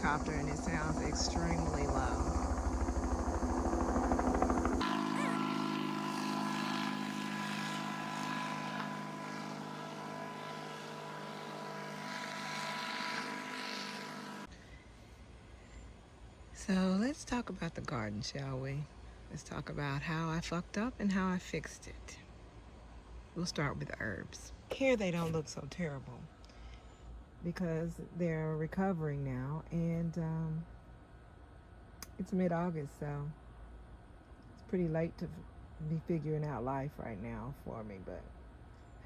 helicopter and it sounds extremely low. So let's talk about the garden, shall we? Let's talk about how I fucked up and how I fixed it. We'll start with herbs. Here they don't look so terrible because they're recovering now, and it's mid-August, so it's pretty late to be figuring out life right now for me, but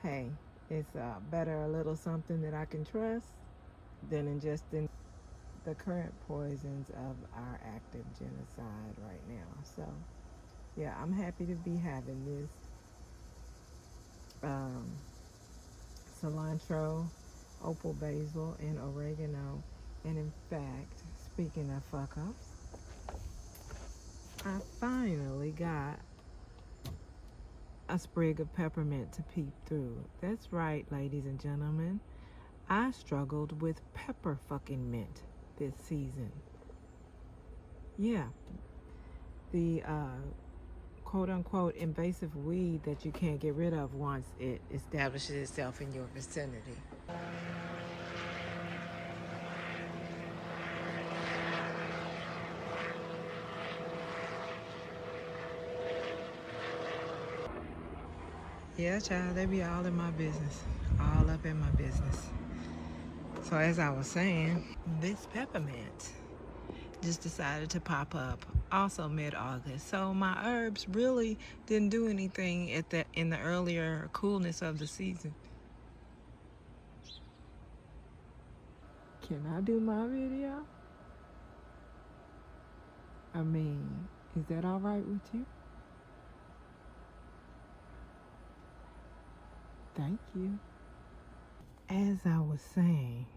hey, it's better a little something that I can trust than ingesting the current poisons of our active genocide right now. So yeah, I'm happy to be having this cilantro, opal basil, and oregano. And in fact, speaking of fuck ups, I finally got a sprig of peppermint to peep through. That's right, ladies and gentlemen. I struggled with pepper fucking mint this season. Yeah, the quote-unquote invasive weed that you can't get rid of once it establishes itself in your vicinity. Yeah, child, they be all in my business. All up in my business. So as I was saying, this peppermint just decided to pop up also mid-August. So my herbs really didn't do anything in the earlier coolness of the season. Can I do my video? I mean, is that all right with you? Thank you. As I was saying,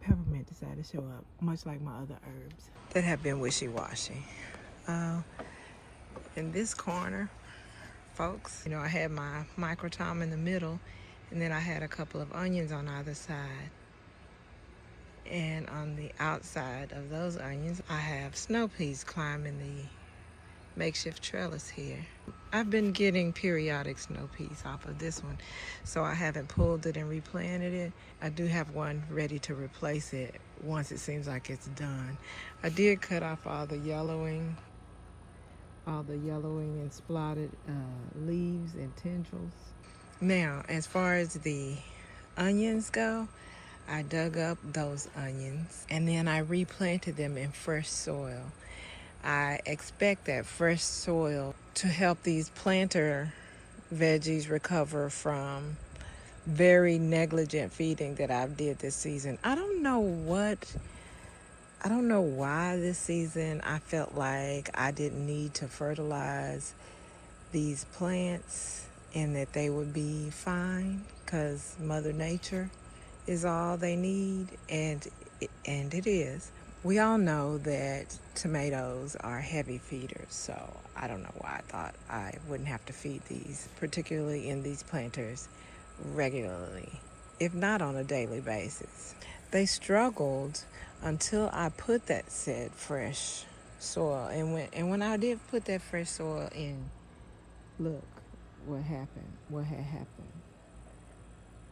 peppermint decided to show up, much like my other herbs that have been wishy-washy. In this corner, folks, I had my microtome in the middle, and then I had a couple of onions on either side. And on the outside of those onions, I have snow peas climbing the makeshift trellis here. I've been getting periodic snow peas off of this one, so I haven't pulled it and replanted it. I do have one ready to replace it once it seems like it's done. I did cut off all the yellowing and spotted leaves and tendrils. Now, as far as the onions go, I dug up those onions and then I replanted them in fresh soil. I expect that fresh soil to help these planter veggies recover from very negligent feeding that I did this season. I don't know why this season I felt like I didn't need to fertilize these plants and that they would be fine because Mother Nature is all they need, and it is. We all know that tomatoes are heavy feeders, so I don't know why I thought I wouldn't have to feed these, particularly in these planters, regularly, if not on a daily basis. They struggled until I put that said fresh soil, and when I did put that fresh soil in, look what happened. What had happened.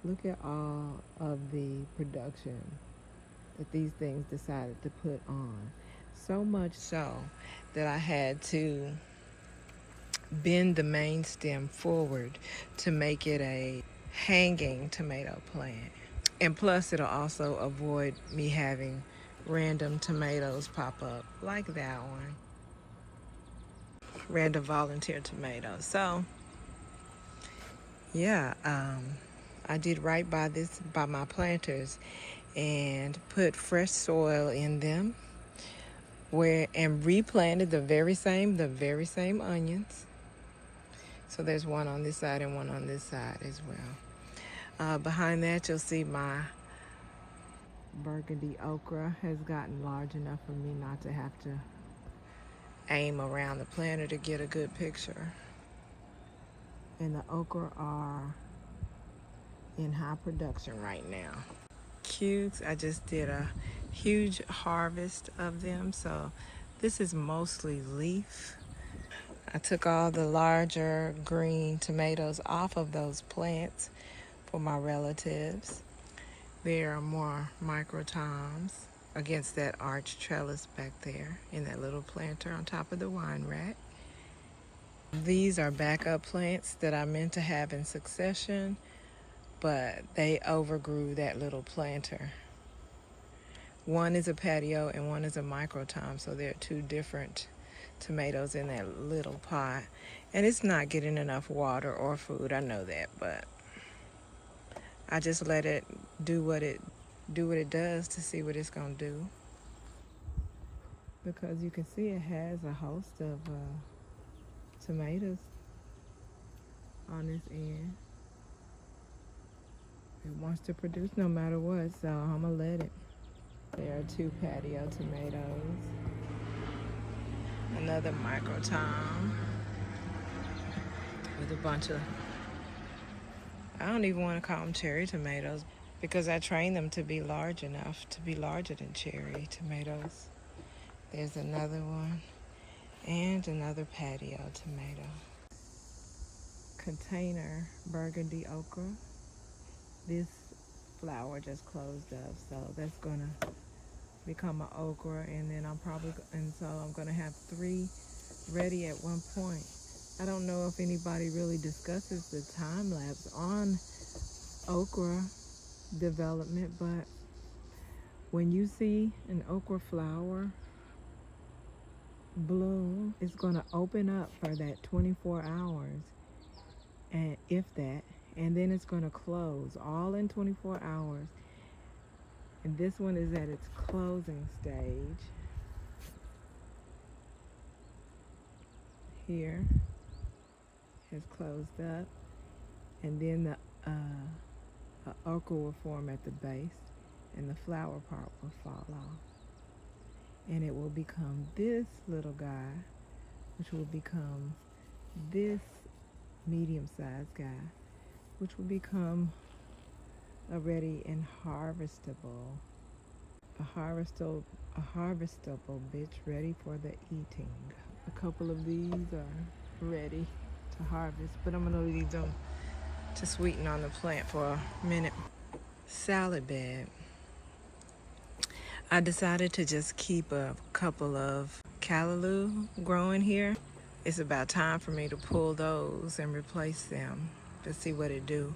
Look at all of the production that these things decided to put on. So much so that I had to bend the main stem forward to make it a hanging tomato plant. And plus it'll also avoid me having random tomatoes pop up like that one. Random volunteer tomatoes. So yeah, I did right by my planters and put fresh soil in them and replanted the very same onions. So there's one on this side and one on this side as well. Behind that you'll see my burgundy okra has gotten large enough for me not to have to aim around the planter to get a good picture. And the okra are in high production right now. Cukes, I just did a huge harvest of them. So this is mostly leaf. I took all the larger green tomatoes off of those plants for my relatives. There are more microtoms against that arch trellis back there in that little planter on top of the wine rack. These are backup plants that I meant to have in succession, but they overgrew that little planter. One is a patio and one is a microtom, so there are two different tomatoes in that little pot. And it's not getting enough water or food, I know that, but I just let it do what it does to see what it's gonna do. Because you can see it has a host of tomatoes on this end. It wants to produce no matter what, so I'm gonna let it. There are two patio tomatoes. Another microtom with a bunch of, I don't even want to call them cherry tomatoes because I trained them to be large enough to be larger than cherry tomatoes. There's another one and another patio tomato. Container burgundy okra. This flower just closed up, so that's gonna become an okra, and then so I'm gonna have 3 ready at one point. I don't know if anybody really discusses the time lapse on okra development, but when you see an okra flower bloom, it's gonna open up for that 24 hours, and if that, and then it's gonna close all in 24 hours. And this one is at its closing stage. Here has closed up, and then the okra will form at the base, and the flower part will fall off, and it will become this little guy, which will become this medium-sized guy, which will become a ready and harvestable bitch ready for the eating. A couple of these are ready to harvest, but I'm gonna leave them to sweeten on the plant for a minute. Salad bed. I decided to just keep a couple of callaloo growing here. It's about time for me to pull those and replace them to see what it do.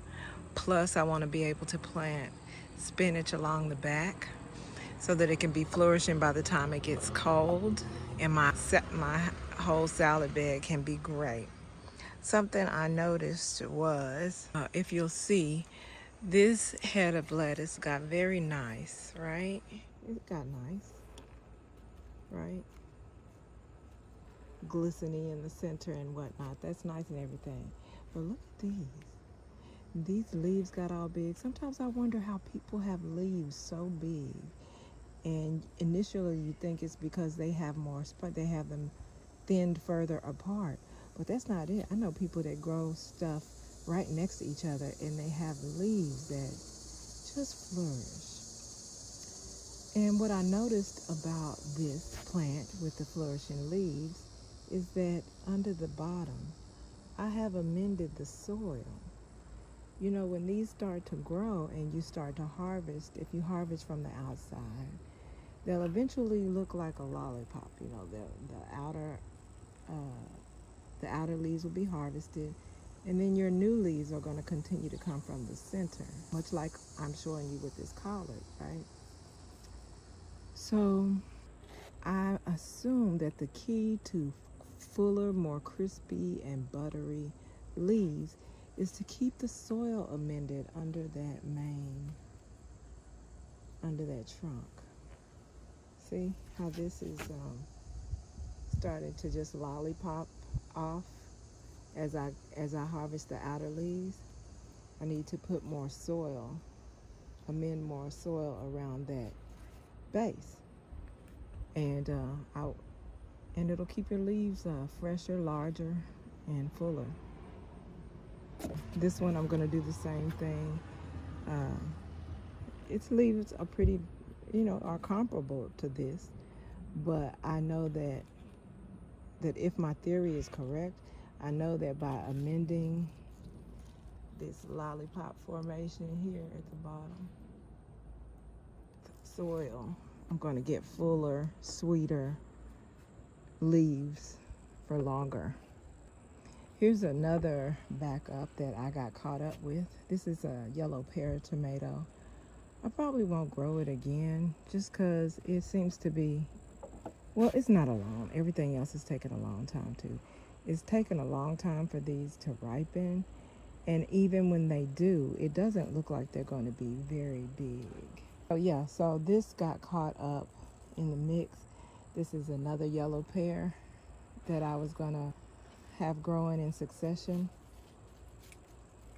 Plus, I want to be able to plant spinach along the back so that it can be flourishing by the time it gets cold, and my whole salad bed can be great. Something I noticed was, if you'll see, this head of lettuce got very nice, right? It got nice, right? Glistening in the center and whatnot. That's nice and everything. But look at these. These leaves got all big. Sometimes I wonder how people have leaves so big. And initially you think it's because they have more spread, they have them thinned further apart. But that's not it. I know people that grow stuff right next to each other and they have leaves that just flourish. And what I noticed about this plant with the flourishing leaves is that under the bottom, I have amended the soil. You know, when these start to grow and you start to harvest, if you harvest from the outside, they'll eventually look like a lollipop. You know, the outer leaves will be harvested, and then your new leaves are going to continue to come from the center, much like I'm showing you with this collard, right? So I assume that the key to fuller, more crispy and buttery leaves is to keep the soil amended under that trunk. See how this is starting to just lollipop off as I harvest the outer leaves. I need to put more soil, amend more soil around that base, and it'll keep your leaves fresher, larger, and fuller. This one I'm going to do the same thing. Its leaves are pretty, are comparable to this. But I know that if my theory is correct, I know that by amending this lollipop formation here at the bottom, soil, I'm going to get fuller, sweeter leaves for longer. Here's another backup that I got caught up with. This is a yellow pear tomato. I probably won't grow it again just because it seems to be, well, it's not alone. Everything else is taking a long time too. It's taken a long time for these to ripen. And even when they do, it doesn't look like they're going to be very big. Oh yeah, so this got caught up in the mix. This is another yellow pear that I was going to have growing in succession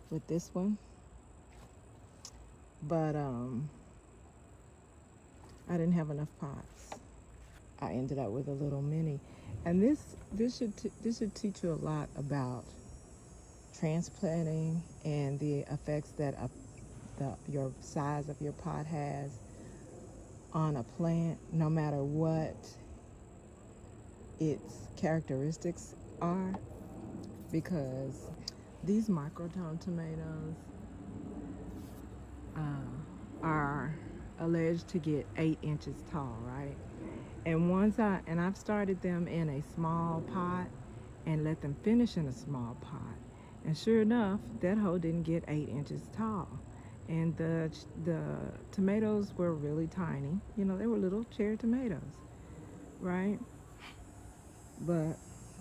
with this one. But I didn't have enough pots. I ended up with a little mini. And this should teach you a lot about transplanting and the effects that your size of your pot has on a plant, no matter what its characteristics are. Because these microtome tomatoes are alleged to get 8 inches tall, right? And I've started them in a small pot and let them finish in a small pot. And sure enough, that hoe didn't get 8 inches tall. And the tomatoes were really tiny. They were little cherry tomatoes, right? But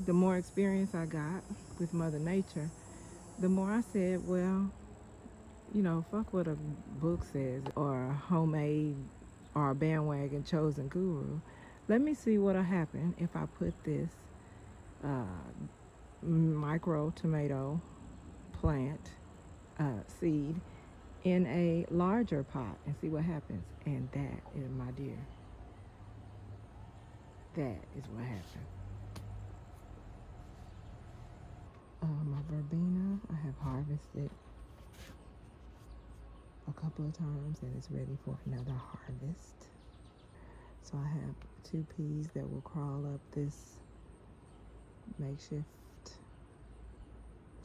the more experience I got with Mother Nature, the more I said, well, fuck what a book says or a homemade or a bandwagon chosen guru. Let me see what'll happen if I put this micro tomato plant seed in a larger pot and see what happens. And that is, my dear, that is what happened. My verbena, I have harvested a couple of times and it's ready for another harvest. So I have 2 peas that will crawl up this makeshift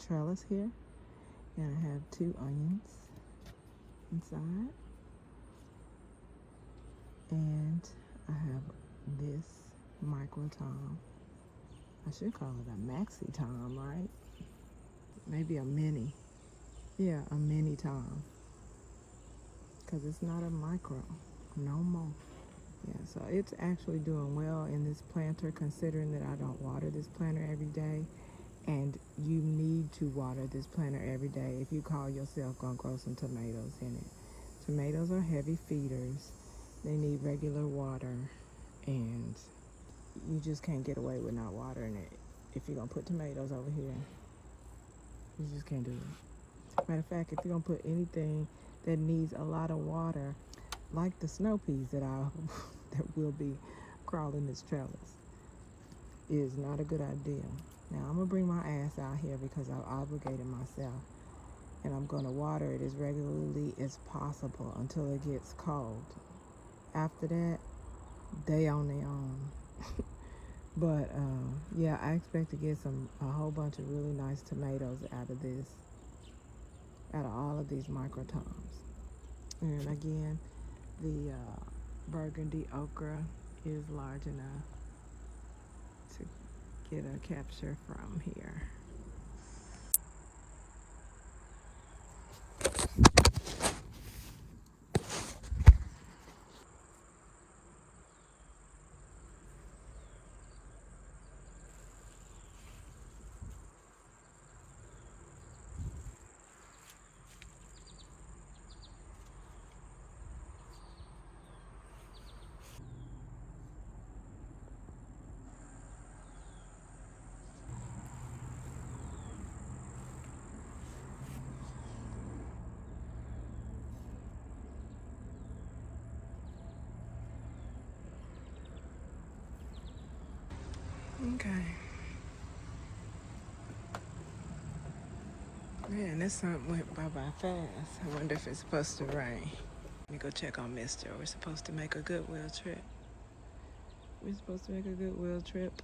trellis here. And I have 2 onions inside. And I have this micro-tom. I should call it a maxi-tom, right? Maybe a mini. Yeah, a mini-tom. Because it's not a micro no more. Yeah, so it's actually doing well in this planter, considering that I don't water this planter every day. And you need to water this planter every day if you call yourself gonna grow some tomatoes in it. Tomatoes are heavy feeders. They need regular water, and you just can't get away with not watering it. If you're gonna put tomatoes over here, you just can't do it. Matter of fact, if you're gonna put anything that needs a lot of water, like the snow peas that will be crawling this trellis, is not a good idea. Now I'm gonna bring my ass out here because I've obligated myself, and I'm gonna water it as regularly as possible until it gets cold. After that, they on their own. But yeah, I expect to get a whole bunch of really nice tomatoes out of all of these microtoms. And again, the burgundy okra is large enough to get a capture from here. Okay. Man, this sun went by fast. I wonder if it's supposed to rain. Let me go check on Mister. We're supposed to make a Goodwill trip. We're supposed to make a Goodwill trip